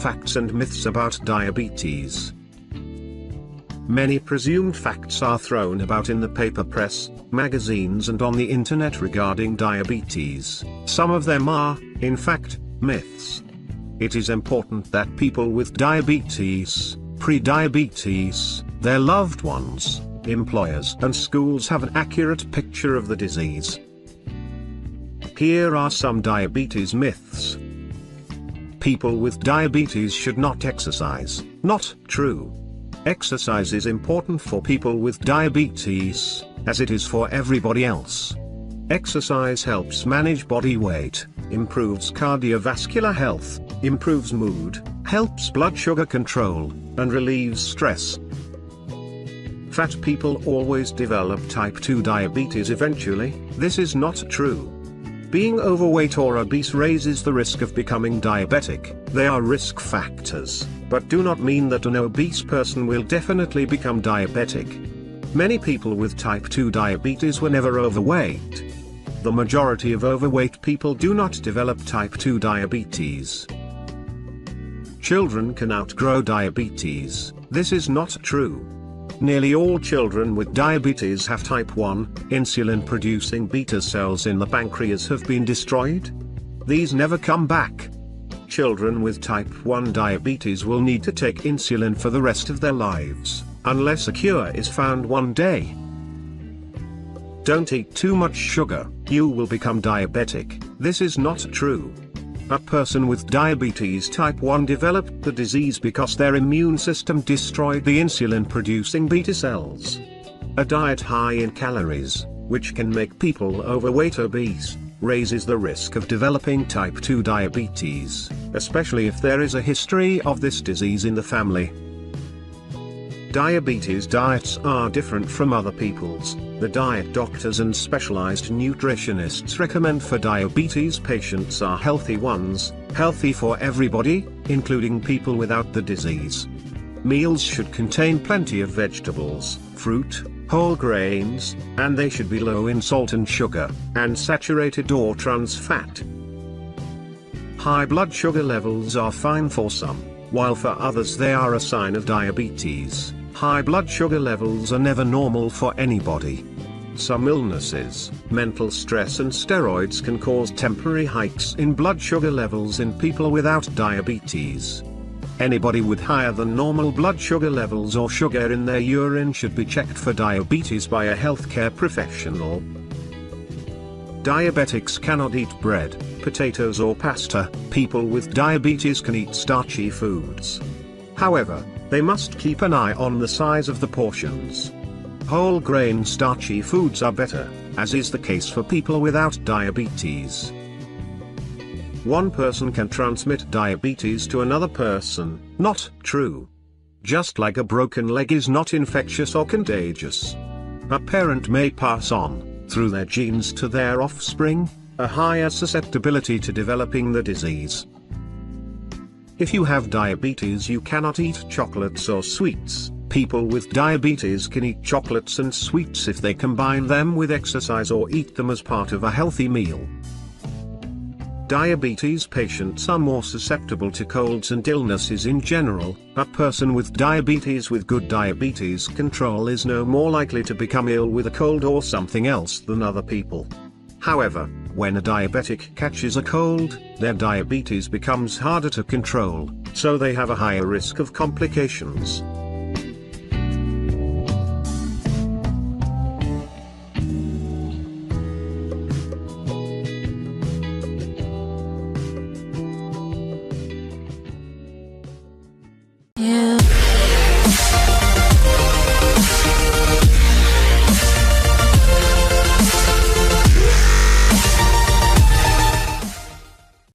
facts and myths about diabetes. Many presumed facts are thrown about in the paper press, magazines and on the internet regarding diabetes. Some of them are, in fact, myths. It is important that people with diabetes, pre-diabetes, their loved ones, employers and schools have an accurate picture of the disease. Here are some diabetes myths. People with diabetes should not exercise. Not true. Exercise is important for people with diabetes, as it is for everybody else. Exercise helps manage body weight, improves cardiovascular health, improves mood, helps blood sugar control, and relieves stress. Fat people always develop type 2 diabetes eventually. This is not true. Being overweight or obese raises the risk of becoming diabetic. They are risk factors, but do not mean that an obese person will definitely become diabetic. Many people with type 2 diabetes were never overweight. The majority of overweight people do not develop type 2 diabetes. Children can outgrow diabetes. This is not true. Nearly all children with diabetes have type 1, insulin-producing beta cells in the pancreas have been destroyed. These never come back. Children with type 1 diabetes will need to take insulin for the rest of their lives, unless a cure is found one day. Don't eat too much sugar, you will become diabetic. This is not true. A person with diabetes type 1 developed the disease because their immune system destroyed the insulin-producing beta cells. A diet high in calories, which can make people overweight obese, raises the risk of developing type 2 diabetes, especially if there is a history of this disease in the family. Diabetes diets are different from other people's. The diet doctors and specialized nutritionists recommend for diabetes patients are healthy ones, healthy for everybody, including people without the disease. Meals should contain plenty of vegetables, fruit, whole grains, and they should be low in salt and sugar, and saturated or trans fat. High blood sugar levels are fine for some, while for others they are a sign of diabetes. High blood sugar levels are never normal for anybody. Some illnesses, mental stress and steroids can cause temporary hikes in blood sugar levels in people without diabetes. Anybody with higher than normal blood sugar levels or sugar in their urine should be checked for diabetes by a healthcare professional. Diabetics cannot eat bread, potatoes or pasta. People with diabetes can eat starchy foods. However, they must keep an eye on the size of the portions. Whole grain starchy foods are better, as is the case for people without diabetes. One person can transmit diabetes to another person. Not true. Just like a broken leg is not infectious or contagious. A parent may pass on, through their genes to their offspring, a higher susceptibility to developing the disease. If you have diabetes, you cannot eat chocolates or sweets. People with diabetes can eat chocolates and sweets if they combine them with exercise or eat them as part of a healthy meal. Diabetes patients are more susceptible to colds and illnesses in general. A person with diabetes with good diabetes control is no more likely to become ill with a cold or something else than other people. However, when a diabetic catches a cold, their diabetes becomes harder to control, so they have a higher risk of complications.